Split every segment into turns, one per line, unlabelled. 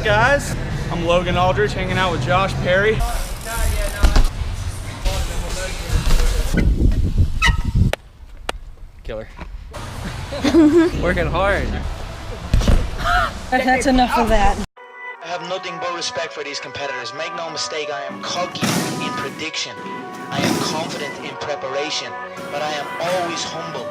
up, guys? I'm Logan Aldridge, hanging out with Josh Perry.
Killer. Working hard.
That's enough of that.
I have nothing but respect for these competitors. Make no mistake, I am cocky in prediction. I am confident in preparation, but I am always humble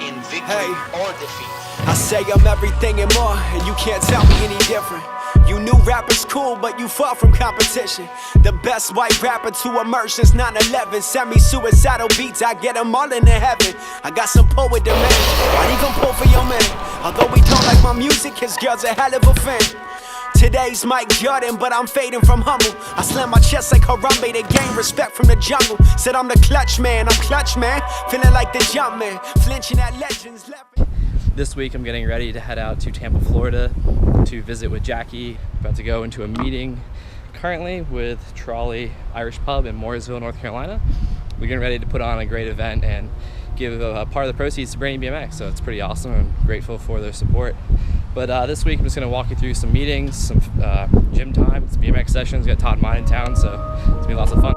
in victory or defeat.
I say I'm everything and more, and you can't tell me any different. You knew rappers cool, but you fought from competition. The best white rapper to emerge since 9/11. Semi-suicidal beats, I get them all into heaven. I got some poet demand, why you gon' pull for your man? Although we don't like my music, his girl's a hell of a fan. Today's Mike Jordan, but I'm fading from humble. I slam my chest like Harambe to gain respect from the jungle. Said I'm the clutch man, feeling like the jump man, flinching at legends left.
This week I'm getting ready to head out to Tampa, Florida to visit with Jackie. About to go into a meeting currently with Trolley Irish Pub in Mooresville, North Carolina. We're getting ready to put on a great event and give a part of the proceeds to Brainy BMX, so it's pretty awesome. I'm grateful for their support. But this week I'm just going to walk you through some meetings, some gym time, some BMX sessions. Got Todd mine in town, so it's going to be lots of fun.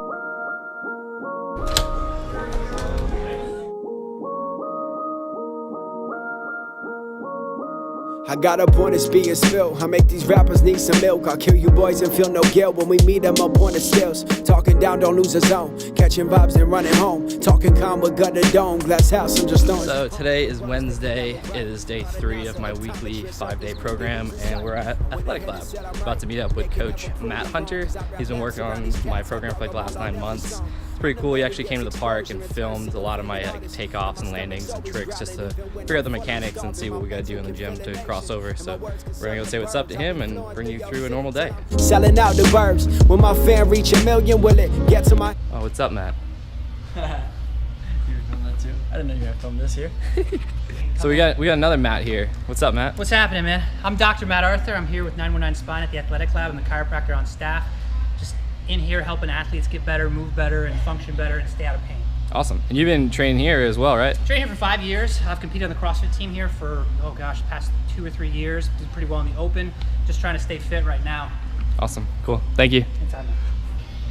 I got up on this being spilled. I make these rappers need some milk. I'll kill you boys and feel no guilt when we meet them up on the stills. Talking down, don't lose a zone. Catching vibes and running home. Talking calm with gut the dome. Glass house, I'm just on.
So today is Wednesday. It is day 3 of my weekly 5-day program, and we're at Athletic Lab. About to meet up with Coach Matt Hunter. He's been working on my program for like the last 9 months. It's pretty cool. He actually came to the park and filmed a lot of my takeoffs and landings and tricks just to figure out the mechanics and see what we got to do in the gym to cross over. So we're gonna go say what's up to him and bring you through a normal day.
Selling out the burbs. When my fan reach 1 million, will it get to my...
Oh, what's up, Matt?
You were filming that too? I didn't know you were gonna film this here.
So we got another Matt here. What's up, Matt?
What's happening, man? I'm Dr. Matt Arthur. I'm here with 919 Spine at the Athletic Lab. I'm the chiropractor on staff. Just in here helping athletes get better, move better, and function better, and stay out of pain.
Awesome. And you've been training here as well, right?
Trained here for 5 years. I've competed on the CrossFit team here for, past 2 or 3 years. Did pretty well in the open. Just trying to stay fit right now.
Awesome. Cool. Thank you.
Anytime,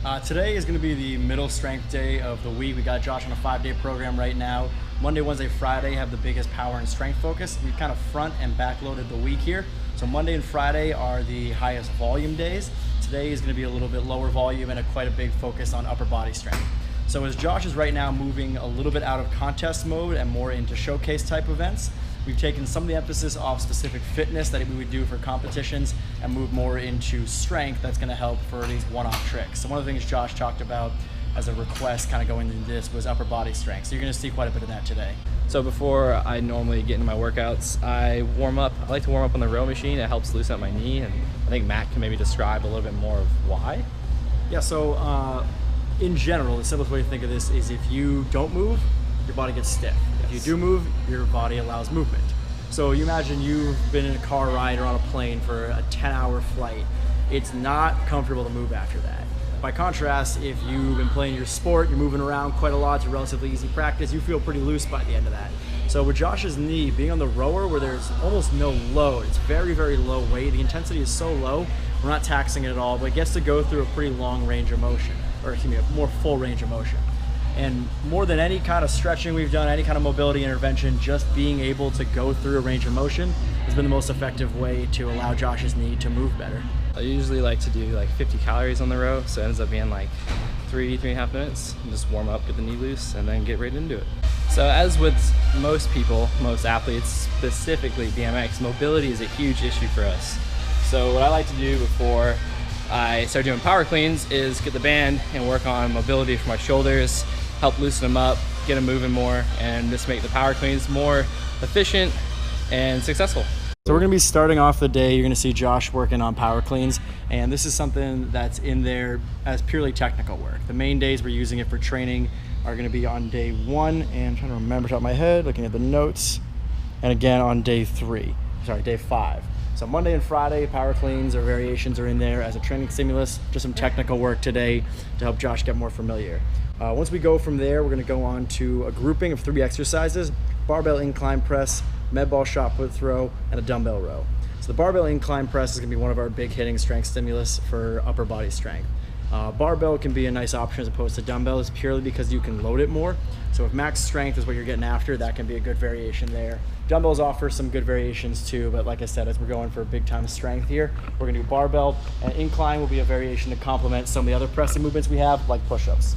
man.
Today is going to be the middle strength day of the week. We got Josh on a 5-day program right now. Monday, Wednesday, Friday have the biggest power and strength focus. We kind of front and back loaded the week here. So Monday and Friday are the highest volume days. Today is going to be a little bit lower volume and quite a big focus on upper body strength. So as Josh is right now moving a little bit out of contest mode and more into showcase type events, we've taken some of the emphasis off specific fitness that we would do for competitions and move more into strength that's going to help for these one-off tricks. So one of the things Josh talked about as a request kind of going into this was upper body strength. So you're going to see quite a bit of that today.
So before I normally get into my workouts, I warm up. I like to warm up on the row machine. It helps loosen up my knee, and I think Matt can maybe describe a little bit more of why.
Yeah, so in general, the simplest way to think of this is if you don't move, your body gets stiff. Yes. If you do move, your body allows movement. So you imagine you've been in a car ride or on a plane for a 10-hour flight. It's not comfortable to move after that. By contrast, if you've been playing your sport, you're moving around quite a lot, it's a relatively easy practice, you feel pretty loose by the end of that. So with Josh's knee, being on the rower where there's almost no load, it's very, very low weight, the intensity is so low, we're not taxing it at all, but it gets to go through a pretty long range of motion, or excuse me, a more full range of motion. And more than any kind of stretching we've done, any kind of mobility intervention, just being able to go through a range of motion has been the most effective way to allow Josh's knee to move better.
I usually like to do like 50 calories on the row, so it ends up being like 3.5 minutes. And just warm up, get the knee loose, and then get right into it. So as with most people, most athletes, specifically BMX, mobility is a huge issue for us. So what I like to do before I start doing power cleans is get the band and work on mobility for my shoulders, help loosen them up, get them moving more, and just make the power cleans more efficient and successful.
So we're going to be starting off the day, you're going to see Josh working on power cleans, and this is something that's in there as purely technical work. The main days we're using it for training are going to be on day 1, and I'm trying to remember top of my head, looking at the notes, and again on day 5. So Monday and Friday, power cleans or variations are in there as a training stimulus, just some technical work today to help Josh get more familiar. Once we go from there, we're going to go on to a grouping of 3 exercises: barbell incline press, med ball shot put throw, and a dumbbell row. So the barbell incline press is going to be one of our big hitting strength stimulus for upper body strength. Barbell can be a nice option as opposed to dumbbells purely because you can load it more. So if max strength is what you're getting after, that can be a good variation there. Dumbbells offer some good variations too, but like I said, as we're going for big time strength here, we're going to do barbell, and incline will be a variation to complement some of the other pressing movements we have, like push-ups.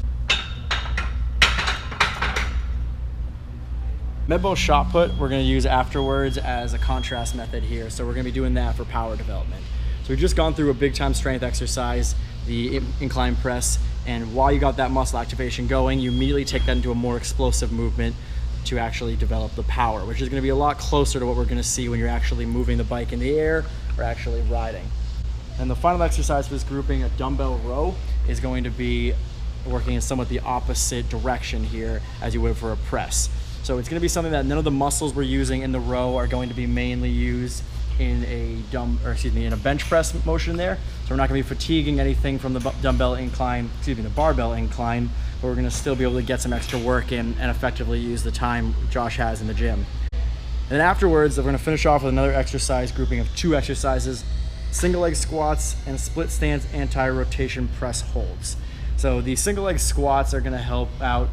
Med ball shot put we're going to use afterwards as a contrast method here. So we're going to be doing that for power development. So we've just gone through a big time strength exercise, the incline press, and while you got that muscle activation going, you immediately take that into a more explosive movement to actually develop the power, which is going to be a lot closer to what we're going to see when you're actually moving the bike in the air or actually riding. And the final exercise for this grouping, a dumbbell row, is going to be working in somewhat the opposite direction here as you would for a press. So it's going to be something that none of the muscles we're using in the row are going to be mainly used in a in a bench press motion there. So we're not going to be fatiguing anything from the dumbbell incline, the barbell incline, but we're going to still be able to get some extra work in and effectively use the time Josh has in the gym. And then afterwards, we're going to finish off with another exercise grouping of 2 exercises, single leg squats and split stance anti-rotation press holds. So the single leg squats are going to help out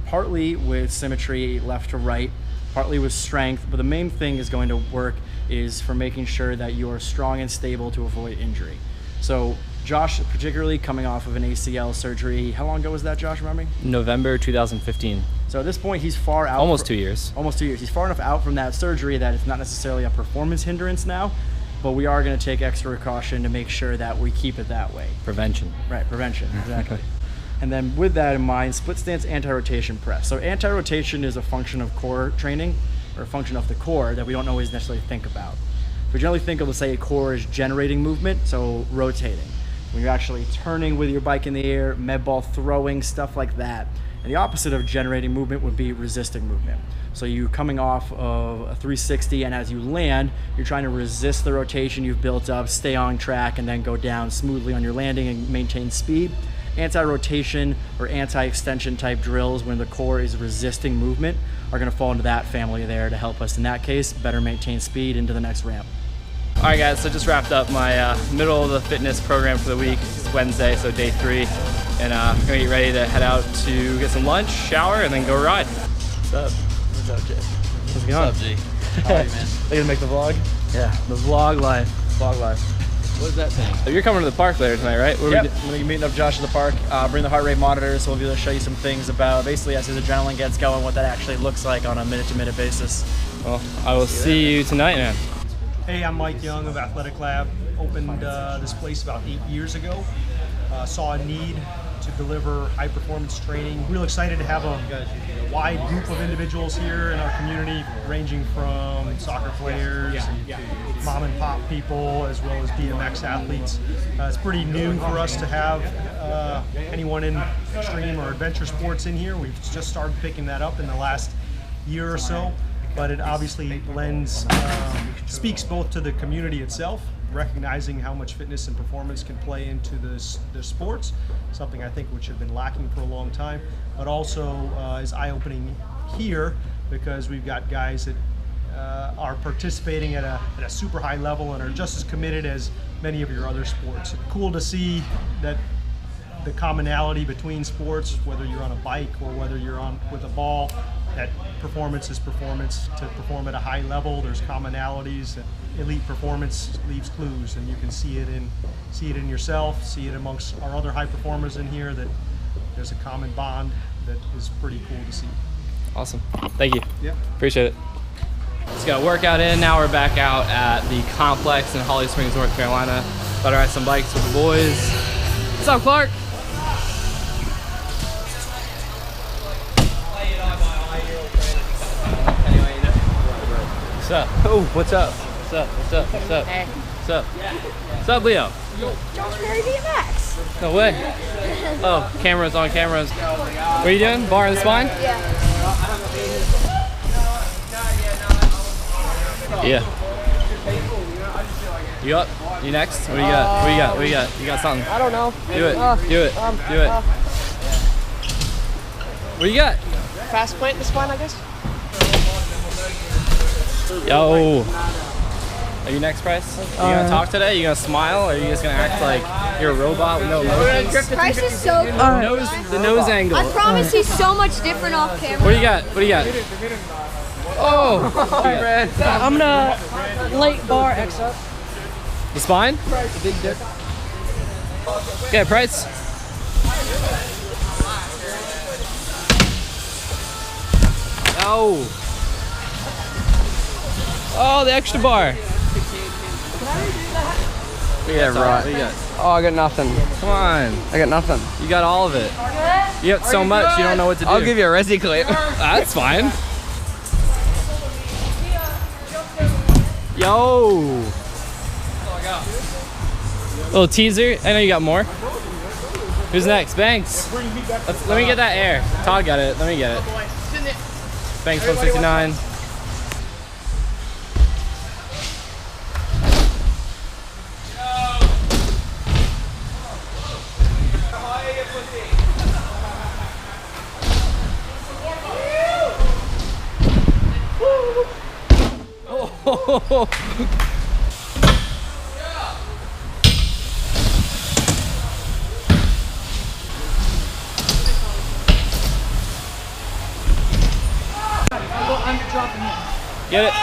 partly with symmetry left to right, partly with strength, but the main thing is going to work is for making sure that you are strong and stable to avoid injury. So Josh, particularly coming off of an ACL surgery, how long ago was that, Josh, remember?
November 2015.
So at this point, he's far out.
Almost 2 years.
Almost 2 years. He's far enough out from that surgery that it's not necessarily a performance hindrance now, but we are going to take extra precaution to make sure that we keep it that way.
Prevention.
Right, prevention, exactly. And then with that in mind, split stance anti-rotation press. So anti-rotation is a function of core training, or a function of the core that we don't always necessarily think about. We generally think of, let's say, a core as generating movement, so rotating. When you're actually turning with your bike in the air, med ball throwing, stuff like that. And the opposite of generating movement would be resisting movement. So you coming off of a 360, and as you land, you're trying to resist the rotation you've built up, stay on track, and then go down smoothly on your landing and maintain speed. Anti-rotation or anti-extension type drills when the core is resisting movement are going to fall into that family there to help us, in that case, better maintain speed into the next ramp.
All right, guys, so just wrapped up my middle of the fitness program for the week. It's Wednesday, so day 3, and I'm gonna get ready to head out to get some lunch, shower, and then go ride. What's up?
What's up, Jay?
What's going on?
What's up, G? How are you, man?
Are you gonna make the vlog? Yeah, the vlog life. Vlog life.
What is that thing?
So you're coming to the park later tonight, right?
Yep, I'm going to be meeting up Josh at the park, bring the heart rate monitor, so we'll be able to show you some things about basically as his adrenaline gets going, what that actually looks like on a minute-to-minute basis.
Well, I will see you tonight, man.
Hey, I'm Mike Young of Athletic Lab. Opened this place about 8 years ago. Saw a need to deliver high performance training. Real excited to have a wide group of individuals here in our community, ranging from soccer players, mom and pop people, as well as BMX athletes. It's pretty new for us to have anyone in extreme or adventure sports in here. We've just started picking that up in the last year or so, but it obviously speaks both to the community itself, recognizing how much fitness and performance can play into the sports, something I think which have been lacking for a long time, but also is eye-opening here because we've got guys that are participating at a super high level and are just as committed as many of your other sports. Cool to see that the commonality between sports, whether you're on a bike or whether you're on with a ball, that performance is performance. To perform at a high level, there's commonalities. Elite performance leaves clues, and you can see it in yourself, see it amongst our other high performers in here, that there's a common bond that is pretty cool to see.
Awesome. Thank you.
Yeah.
Appreciate it. Just got a workout in. Now we're back out at the complex in Holly Springs, North Carolina. About to ride some bikes with the boys. What's up, Clark? What's up? Oh, what's up? What's up? What's up? What's up?
Hey.
What's up? What's up, Leo?
Josh Perry BMX.
No way. Oh, cameras on cameras. What are you doing? Bar in the spine?
Yeah.
Yeah. You up? You next? What do you got? What do you got? What do you got? You got something?
I don't know.
Do it. Do it. Do it. What do you got?
Fast point in the spine, I guess.
Yo. Are you next, Bryce? Are you gonna talk today? Are you gonna smile? Or are you just gonna act like you're a robot with no emotions?
Price is so cool.
The nose angle.
I promise he's so much different off camera.
What do you got? What do you got? Oh!
I'm gonna late bar X up.
The spine?
The big dick.
Okay, Price. Oh! Oh, the extra bar.
Yeah, right.
What you got?
Oh, I got nothing.
Come on.
I got nothing.
You got all of it. You got so much, you don't know what to do.
I'll give you a resi clip.
That's fine. Yo! Little teaser. I know you got more. Who's next? Banks. Let me get that air. Todd got it. Let me get it. Banks 169. Oh. Get it.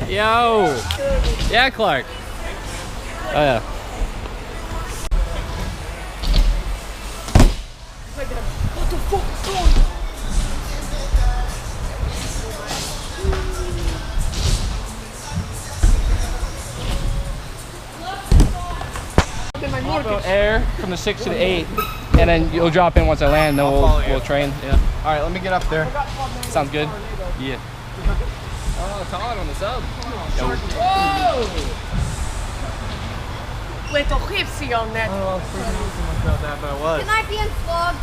Yo. Yeah, Clark. Oh yeah.
What the fuck is going on?
I'll go air from the 6 to the 8, and then you'll drop in once I land. Then we'll train. Yeah.
All right, let me get up there.
Sounds good. Yeah. Oh, Todd on the sub.
Little hipsy on that.
Can I be in vlog?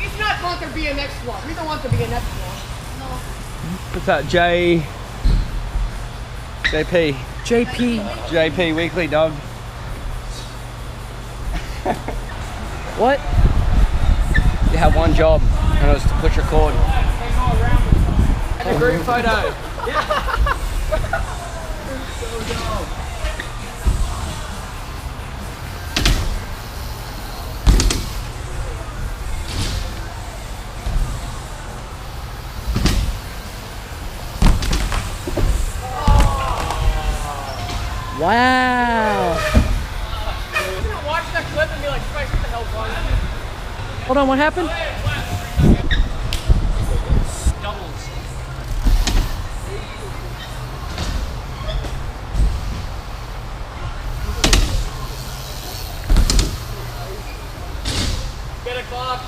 It's not want the BMX vlog. We don't want the BMX vlog.
What's that, JP? JP, weekly dog.
What?
You have one job, and it was to push record. And a group photo.
Wow. Watch that clip and be like, Christ, what the hell's wrong? Hold on, what happened?
Doubles.
Get it, Bob.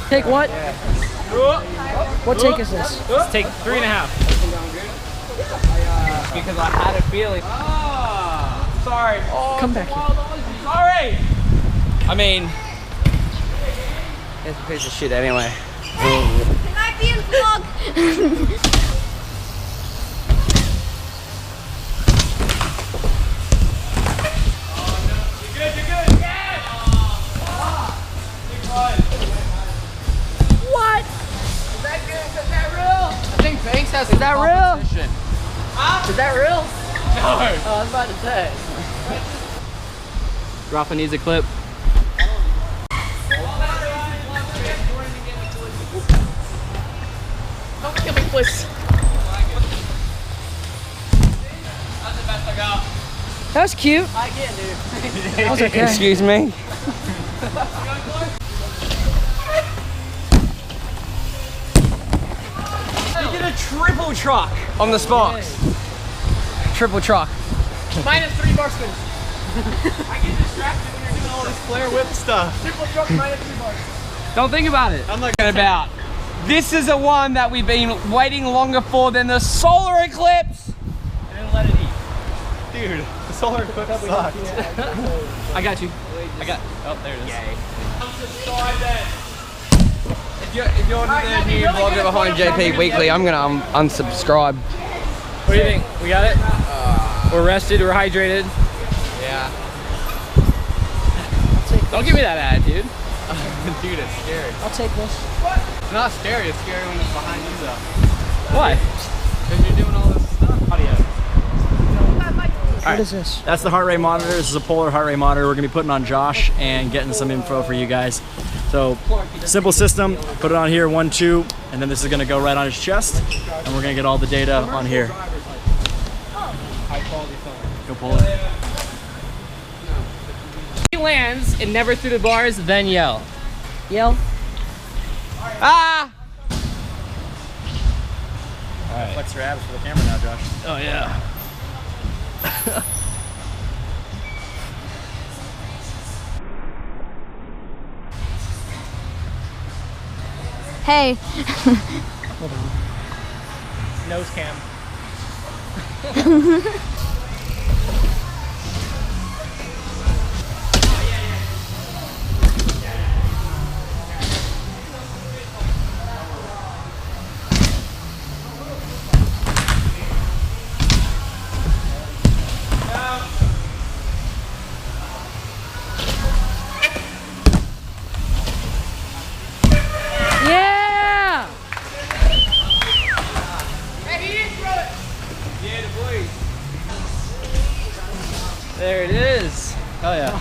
Take what? What take is this?
Let's take 3.5.
Because I had a feeling. Sorry.
Come back here.
Sorry. I mean, it's a piece of shit anyway.
Can I be in vlog?
What?
Is that real? I think Banks has
Is that real?
Huh?
Is that real?
No.
Oh, I was about to say.
Rafa needs a clip.
Don't kill me, please.
That's the best I got.
That was cute.
I get, dude.
That was okay.
Excuse me. You did a triple truck on the sparks. Triple truck.
Minus 3 bar spins.
I get distracted when you're doing all all this flare whip stuff.
Don't think about it.
I'm like
about. This is the one that we've been waiting longer for than the solar eclipse.
And let it eat.
dude, the solar eclipse sucked.
I got you.
Oh, there it is.
Yay.
If you're the new vlogger behind JP Weekly, I'm gonna unsubscribe.
What do you think? We got it? We're rested, we're hydrated.
Yeah.
Don't give me that attitude.
Dude, it's scary.
I'll take this.
It's not scary, it's scary when it's behind you though.
Why?
Because you're doing all this stuff.
Audio.
What
is this?
That's the heart rate monitor. This is a polar heart rate monitor. We're gonna be putting on Josh and getting some info for you guys. So, simple system, put it on here, 1, 2, and then this is gonna go right on his chest, and we're gonna get all the data on here. Go pull it.
If he lands and never through the bars, then yell.
Yell. Ah!
Alright. Flex your abs for the camera now, Josh.
Oh yeah.
Hey.
Nose cam.
Yeah!
There it is. Oh yeah.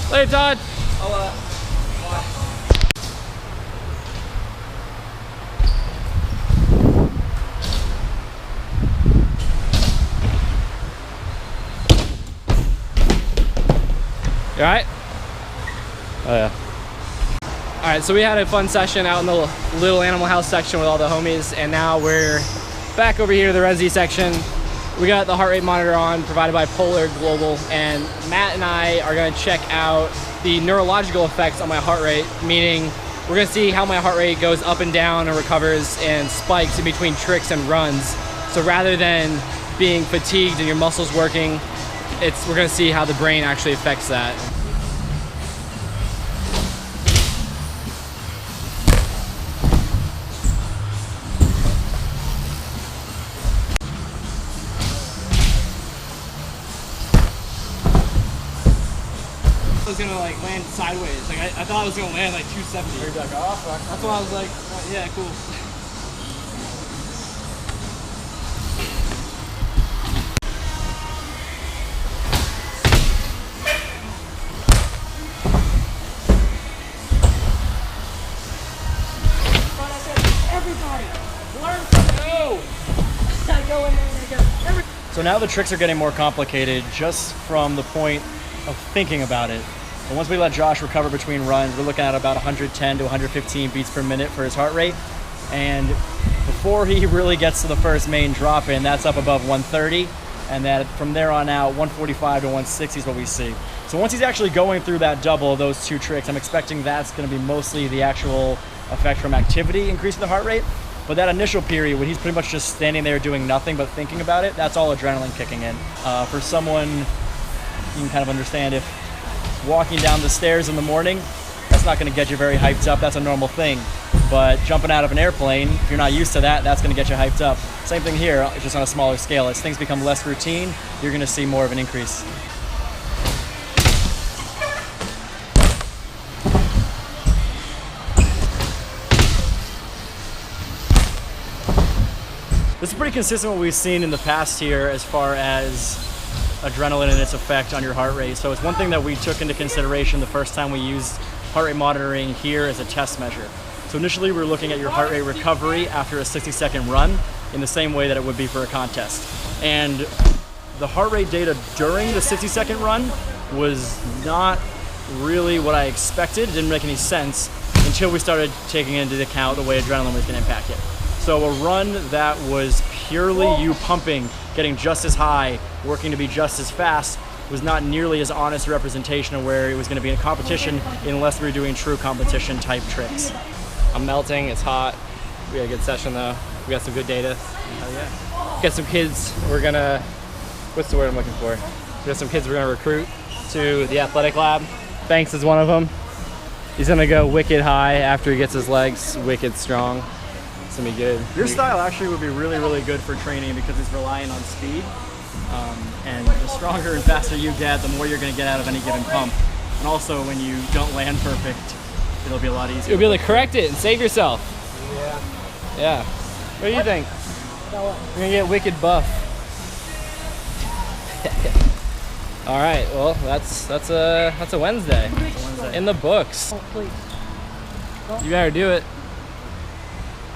Later, Todd. You alright? Oh yeah. Alright, so we had a fun session out in the little animal house section with all the homies, and now we're back over here to the Resi section. We got the heart rate monitor on, provided by Polar Global, and Matt and I are gonna check out the neurological effects on my heart rate, meaning we're gonna see how my heart rate goes up and down and recovers and spikes in between tricks and runs. So rather than being fatigued and your muscles working, we're gonna see how the brain actually affects that. I was gonna like land sideways. Like I thought I was gonna land like 270. You're like, oh fuck. That's why I was like, oh, yeah, cool.
So now the tricks are getting more complicated just from the point of thinking about it. But once we let Josh recover between runs, we're looking at about 110 to 115 beats per minute for his heart rate. And before he really gets to the first main drop in, that's up above 130. And then from there on out, 145 to 160 is what we see. So once he's actually going through that double of those two tricks, I'm expecting that's going to be mostly the actual effect from activity increasing the heart rate. But that initial period when he's pretty much just standing there doing nothing but thinking about it, that's all adrenaline kicking in. For someone, you can kind of understand if walking down the stairs in the morning, that's not going to get you very hyped up. That's a normal thing. But jumping out of an airplane, if you're not used to that, that's going to get you hyped up. Same thing here, it's just on a smaller scale. As things become less routine, you're going to see more of an increase. This is pretty consistent with what we've seen in the past here as far as adrenaline and its effect on your heart rate. So it's one thing that we took into consideration the first time we used heart rate monitoring here as a test measure. So initially we were looking at your heart rate recovery after a 60-second run in the same way that it would be for a contest. And the heart rate data during the 60-second run was not really what I expected. It didn't make any sense until we started taking into account the way adrenaline was going to impact it. So a run that was purely you pumping, getting just as high, working to be just as fast, was not nearly as honest a representation of where it was going to be in a competition unless we were doing true competition type tricks.
I'm melting, it's hot. We had a good session though. We got some good data.
Oh yeah.
Got some kids we're gonna, what's the word I'm looking for? We got some kids we're gonna recruit to the athletic lab. Banks is one of them. He's gonna go wicked high after he gets his legs wicked strong. It's gonna be good.
Your style actually would be really, really good for training because it's relying on speed. And the stronger and faster you get, the more you're gonna get out of any given pump. And also when you don't land perfect, it'll be a lot easier.
You'll be able to correct it and save yourself.
Yeah.
Yeah. What do you think? You're gonna get wicked buff. All right. Well, that's a Wednesday. In the books.
Oh, please.
You better do it.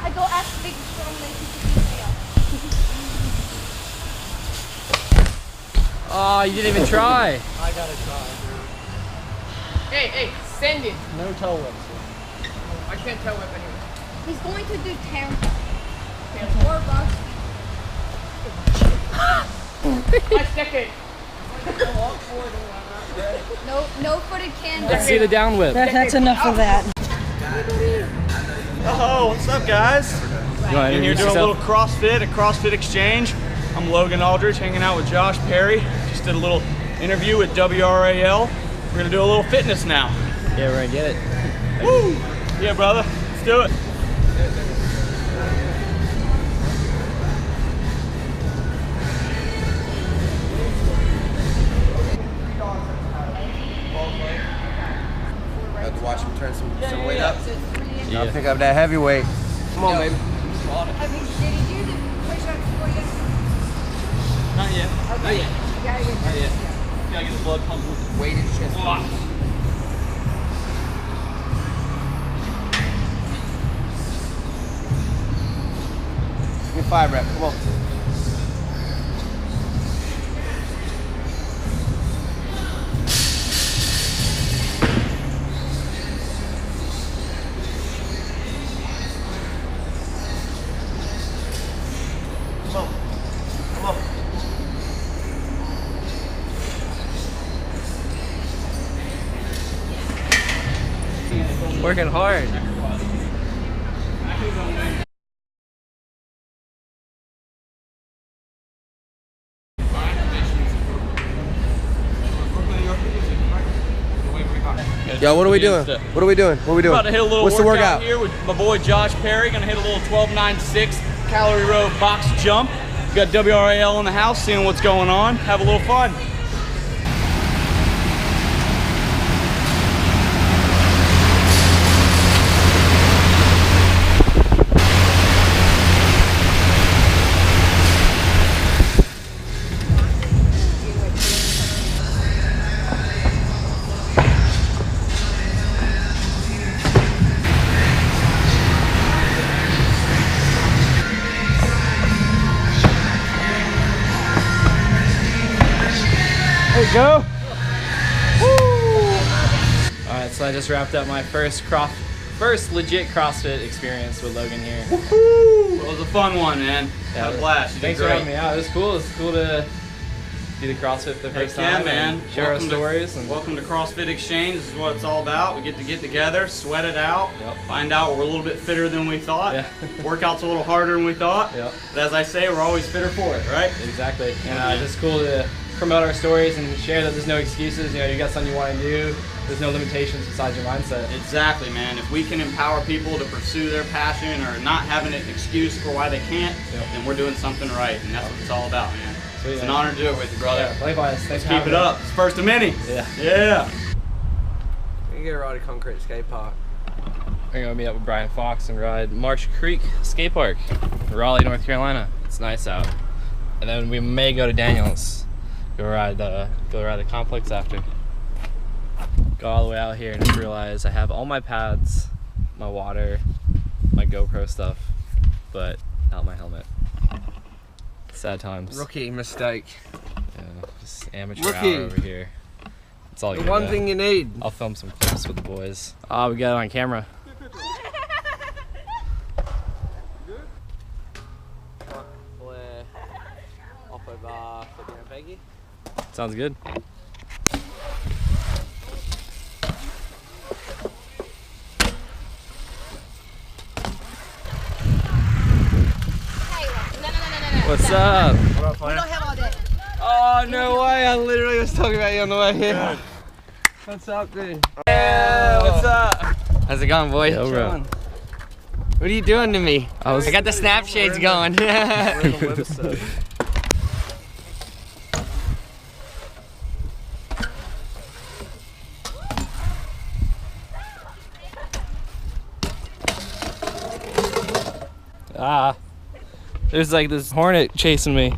I go ask Big Strong Lady.
Oh, you didn't even try.
I gotta try.
Hey, send it.
No toe whips.
I can't tell whip anyway.
He's going to do Tampa. Or box.
Let's check it.
No for the can.
Let's see the down whip.
That's enough of that.
Oh, what's up, guys?
You want to
In here
introduce
doing a
yourself?
little CrossFit, a CrossFit exchange. I'm Logan Aldridge, hanging out with Josh Perry. Just did a little interview with WRAL. We're gonna do a little fitness now.
Yeah, we're gonna get it.
Woo! Yeah, brother, let's do it.
Have to watch him turn some weight up.
Yeah.
I'll pick up that heavyweight. Come on, baby.
Did he do the push-ups for you?
Not yet. Not yet.
You gotta get
Not yet. Gotta get the blood pumping with the
Weighted chest. Give me 5 reps. Come on.
Working hard.
Yo, what are we doing? What are we doing? What are we doing?
About to hit a little
What's the workout?
here with my boy Josh Perry. Gonna hit a little 12.96 calorie row box jump. Got WRAL in the house, seeing what's going on. Have a little fun.
There you go. Woo! So I just wrapped up my first legit CrossFit experience with Logan here.
Woohoo! It was a fun one, man.
Yeah,
Had a blast. You did
thanks for
great.
having me out. It was cool. It's cool to do the CrossFit for the first time.
man.
And share our stories.
Welcome to CrossFit Exchange. This is what it's all about. We get to get together, sweat it out, find out we're a little bit fitter than we thought.
Yeah.
Workouts a little harder than we thought.
Yep.
But as I say, we're always fitter for it, right?
Exactly. And just cool to promote our stories and share that there's no excuses. You know, you got something you want to do. There's no limitations besides your mindset.
Exactly, man. If we can empower people to pursue their passion or not having an excuse for why they can't, then we're doing something right. And that's what it's all about, man.
Sweet,
it's
man.
an honor to do it with you, brother.
Yeah, likewise. Thanks for
Keep
having
it
me.
up. It's first of many.
Yeah.
Yeah.
We get to ride a concrete skate park.
We're gonna meet up with Brian Fox and ride Marsh Creek Skate Park, Raleigh, North Carolina. It's nice out. And then we may go to Daniels, go ride the complex after. Go all the way out here and just realize I have all my pads, my water, my GoPro stuff, but not my helmet. Sad times.
Rookie mistake.
Yeah, just amateur hour over here. That's all
The one thing you need.
I'll film some clips with the boys. Oh, we got it on camera. Sounds good. What's up?
We don't have all day.
Oh, no way. I literally was talking about you on the way here. Yeah. What's up, dude? Yeah, what's up? How's it going, boy?
Yo, bro.
What are you doing to me? I got the snap shades going.
Ah, there's like this hornet chasing me.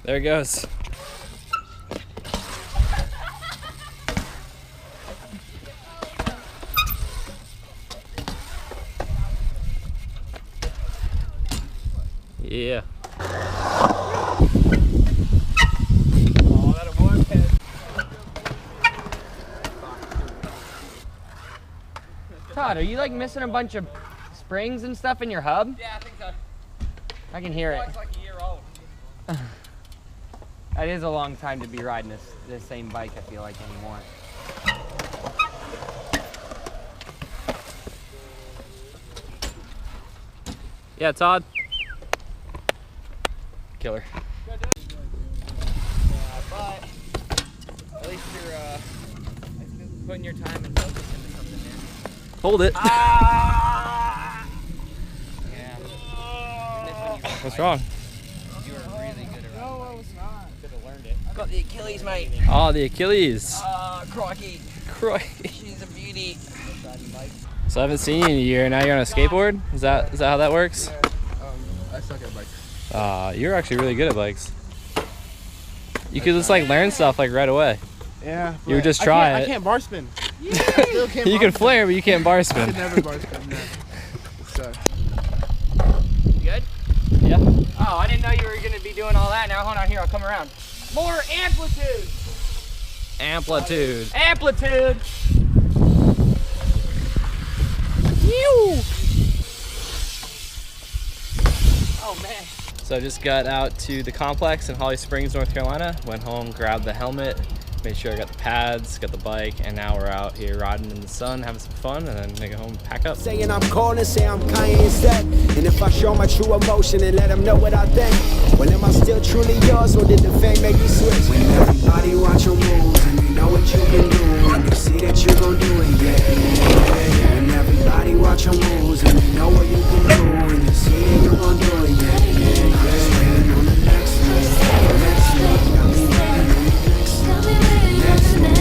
There it goes. Yeah. Oh, that'll work, kid.
Todd, are you like missing a bunch of springs and stuff in your hub?
Yeah, I think so.
I can hear it.
It's like a year old.
That is a long time to be riding this same bike, I feel like, anymore.
Yeah, Todd. Killer.
But at least you're putting your time and focus into something new.
Hold it.
Ah! Yeah.
What's wrong?
You were really good at riding. No, I was not. Could have learned it. Got the Achilles, mate.
Oh, the Achilles.
Crikey.
Crikey.
She's a beauty.
So I haven't seen you in a year. Now you're on a skateboard. Is that how that works?
Yeah, I suck at bikes.
You're actually really good at bikes. You could just like learn stuff like right away.
Yeah.
You would just try it.
I can't bar spin.
You can flare, but you can't bar spin.
I can never bar spin. No. So.
You good?
Yeah.
Oh, I didn't know you were going to be doing all that. Now, hold on here. I'll come around. More amplitude.
Amplitude.
Amplitude. Oh, man.
So I just got out to the complex in Holly Springs, North Carolina. Went home, grabbed the helmet, made sure I got the pads, got the bike, and now we're out here riding in the sun, having some fun, and then gonna go home and pack up.
Saying I'm calling, say I'm Kanye instead. And if I show my true emotion and let them know what I think, well, am I still truly yours, or did the fame make me switch? When everybody watch your moves and you know what you can do, and you see that you gon' do it, yeah. When everybody watch your moves and you know what you can do, and you see that you gon' do it, yeah. Waiting on the next move, next move, got me waiting on the next move,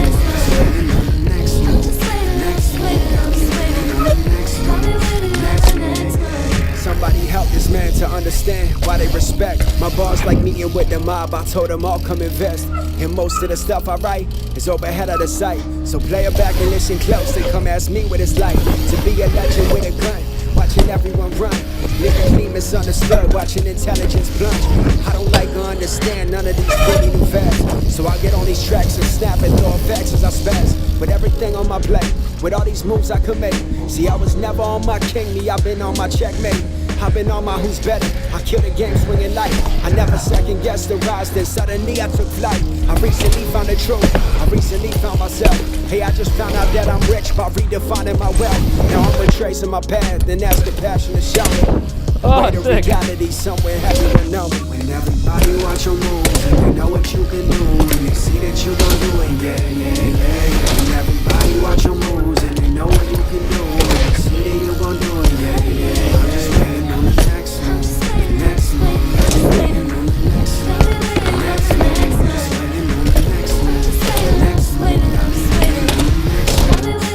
next move, waiting on the next move, next move, got me waiting on the next move, next move. Somebody help this man to understand why they respect my bars like meeting with the mob. I told them all come invest, and most of the stuff I write is overhead of the sight. So play it back and listen close and come ask me what it's like to be a legend with a gun. Watching everyone run, living me misunderstood, watching intelligence plunge. I don't like understanding. understand none of these pretty new fads. So I get on these tracks and snap and throw effects as I spaz. With everything on my plate, with all these moves I could make. See, I was never on my king, me, I've been on my checkmate. I've been on my who's better. I kill the game swinging light. I never second guessed the rise, then suddenly I took flight. I recently found the truth. I recently found myself. Hey, I just found out that I'm rich by redefining my wealth. Now I'm retracing my path, then that's the passion to show me.
Oh,
the
sick.
reality somewhere heaven to know me. When everybody watch your moves and they know what you can do, and they see that you gon' do it, yeah, yeah, yeah. When everybody watch your moves and they know what you can do, and they see that you gon' do it, yeah, yeah. I'm just waiting on the next move, the next move. I'm waiting on the next move, the next move. I'm just waiting on the next move, the next move. I'm just waiting on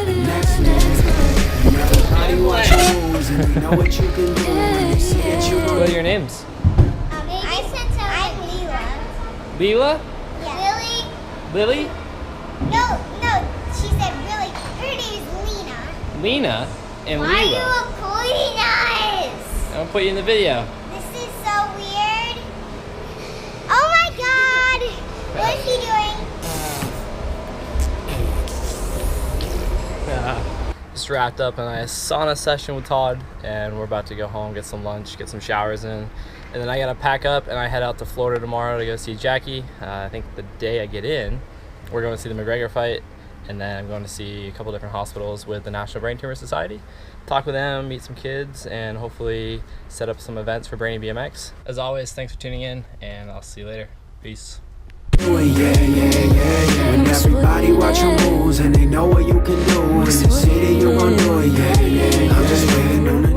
the next move, the next move. When everybody watch your moves and they know what you can do.
What are your names?
I'm Leela.
Leela?
Yeah.
Lily?
No, she said really. Her name is Lena.
Lena? And
Why
Leela?
are you recording us?
I'm gonna put you in the video.
This is so weird. Oh my god! What is he doing?
Just wrapped up a nice sauna session with Todd, and we're about to go home, get some lunch, get some showers in, and then I gotta pack up and I head out to Florida tomorrow to go see Jackie. I think the day I get in, we're going to see the McGregor fight, and then I'm going to see a couple different hospitals with the National Brain Tumor Society, talk with them, meet some kids, and hopefully set up some events for Brainy BMX. As always, thanks for tuning in, and I'll see you later. Peace.
Yeah, yeah, yeah, yeah. When everybody watch your moves and they know what you can do, and they see that you gon' do it, yeah, yeah. I'm just waiting on the